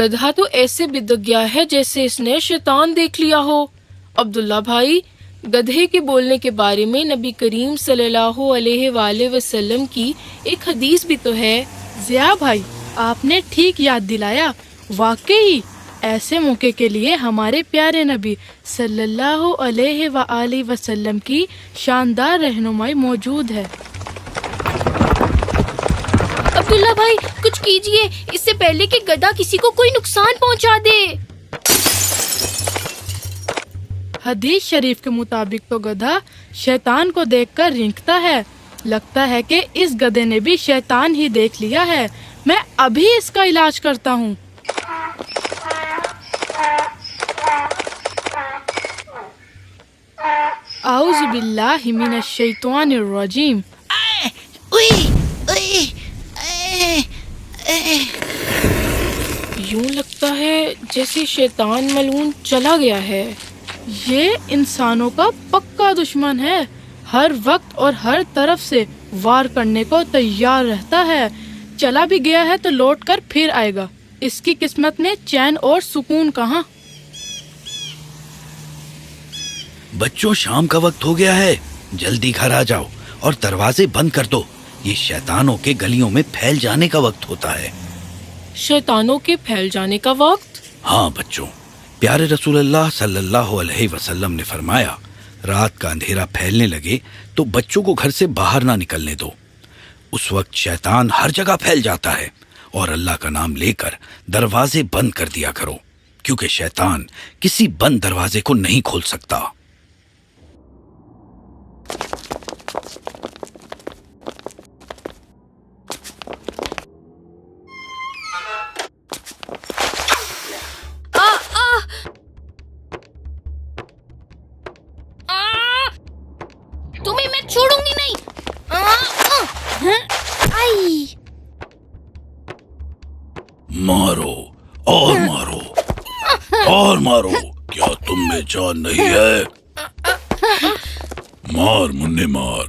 گدھا تو ایسے بدک گیا ہے جیسے اس نے شیطان دیکھ لیا ہو۔ عبداللہ بھائی، گدھے کے بولنے کے بارے میں نبی کریم صلی اللہ علیہ وآلہ وسلم کی ایک حدیث بھی تو ہے۔ ضیاء بھائی، آپ نے ٹھیک یاد دلایا، واقعی ایسے موقع کے لیے ہمارے پیارے نبی صلی اللہ علیہ وآلہ وسلم کی شاندار رہنمائی موجود ہے۔ عبداللہ بھائی کچھ کیجئے، اس سے پہلے کہ گدھا کسی کو کوئی نقصان پہنچا دے۔ حدیث شریف کے مطابق تو گدھا شیطان کو دیکھ کر رینگتا ہے۔ لگتا ہے کہ اس گدھے نے بھی شیطان ہی دیکھ لیا ہے۔ میں ابھی اس کا علاج کرتا ہوں۔ اعوذ باللہ من الشیطان الرجیم۔ یوں لگتا ہے جیسے شیطان ملعون چلا گیا ہے۔ یہ انسانوں کا پکا دشمن ہے، ہر وقت اور ہر طرف سے وار کرنے کو تیار رہتا ہے۔ چلا بھی گیا ہے تو لوٹ کر پھر آئے گا۔ اس کی قسمت میں چین اور سکون کہاں۔ بچوں، شام کا وقت ہو گیا ہے، جلدی گھر آ جاؤ اور دروازے بند کر دو۔ یہ شیطانوں کے گلیوں میں پھیل جانے کا وقت ہوتا ہے۔ شیطانوں کے پھیل جانے کا وقت؟ ہاں بچوں، پیارے رسول اللہ صلی اللہ علیہ وسلم نے فرمایا، رات کا اندھیرا پھیلنے لگے تو بچوں کو گھر سے باہر نہ نکلنے دو۔ اس وقت شیطان ہر جگہ پھیل جاتا ہے، اور اللہ کا نام لے کر دروازے بند کر دیا کرو، کیونکہ شیطان کسی بند دروازے کو نہیں کھول سکتا۔ تمہیں میں چھوڑوں گی نہیں۔ مارو اور مارو اور مارو، کیا تم میں جان نہیں ہے؟ مار منہ مار،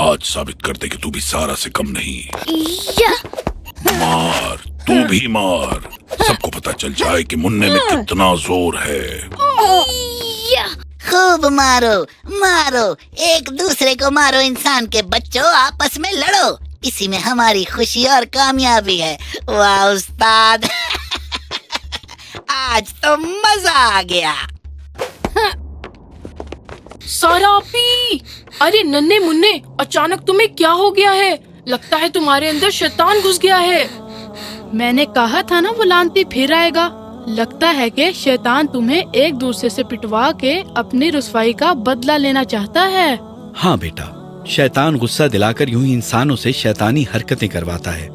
آج ثابت کر دے کہ تو بھی سارا سے کم نہیں۔ مار، تو بھی مار، سب کو پتا چل جائے کہ منہ میں کتنا زور ہے۔ خوب مارو مارو، ایک دوسرے کو مارو، انسان کے بچوں آپس میں لڑو، اسی میں ہماری خوشی اور کامیابی ہے۔ واہ استاد، آج تو مزہ آ گیا۔ سارا آپی، ارے ننھے منھے، اچانک تمہیں کیا ہو گیا ہے؟ لگتا ہے تمہارے اندر شیطان گھس گیا ہے۔ میں نے کہا تھا نا وہ لانتی پھر آئے گا۔ لگتا ہے کہ شیطان تمہیں ایک دوسرے سے پٹوا کے اپنی رسوائی کا بدلہ لینا چاہتا ہے۔ ہاں بیٹا، شیطان غصہ دلا کر یوں ہی انسانوں سے شیطانی حرکتیں کرواتا ہے۔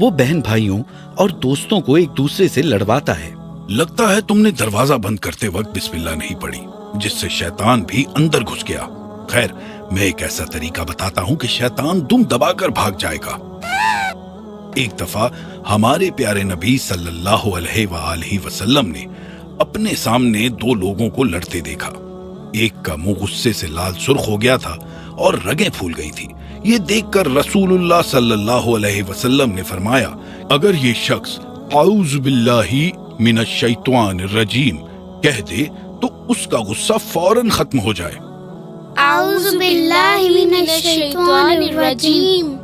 وہ بہن بھائیوں اور دوستوں کو ایک دوسرے سے لڑواتا ہے۔ لگتا ہے تم نے دروازہ بند کرتے وقت بسم اللہ نہیں پڑھی، جس سے شیطان بھی اندر گھس گیا۔ خیر، میں ایک ایسا طریقہ بتاتا ہوں کہ شیطان دم دبا کر بھاگ جائے گا۔ ایک دفعہ ہمارے پیارے نبی صلی اللہ علیہ وآلہ وسلم نے اپنے سامنے دو لوگوں کو لڑتے دیکھا۔ ایک کا منہ غصے سے لال سرخ ہو گیا تھا اور رگیں پھول گئی تھی۔ یہ دیکھ کر رسول اللہ صلی اللہ علیہ وسلم نے فرمایا، اگر یہ شخص اعوذ باللہ من الشیطان الرجیم کہہ دے تو اس کا غصہ فوراً ختم ہو جائے۔ اعوذ باللہ من الشیطان الرجیم۔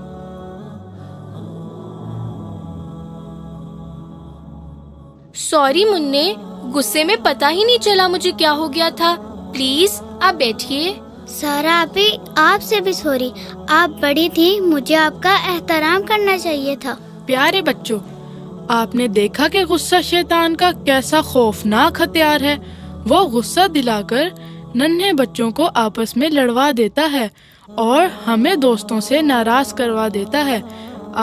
سوری منّے، غصے میں پتہ ہی نہیں چلا مجھے کیا ہو گیا تھا۔ پلیز آپ بیٹھیے۔ سارا آپی، آپ سے بھی سوری، آپ بڑی تھی، مجھے آپ کا احترام کرنا چاہیے تھا۔ پیارے بچوں، آپ نے دیکھا کہ غصہ شیطان کا کیسا خوفناک ہتھیار ہے۔ وہ غصہ دلا کر ننھے بچوں کو آپس میں لڑوا دیتا ہے اور ہمیں دوستوں سے ناراض کروا دیتا ہے۔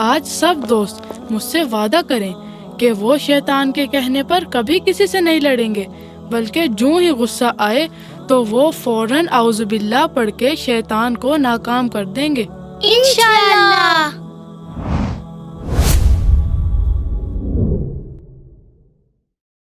آج سب دوست مجھ سے وعدہ کریں کہ وہ شیطان کے کہنے پر کبھی کسی سے نہیں لڑیں گے، بلکہ جو ہی غصہ آئے تو وہ فوراً اعوذ باللہ پڑھ کے شیطان کو ناکام کر دیں گے۔ انشاءاللہ۔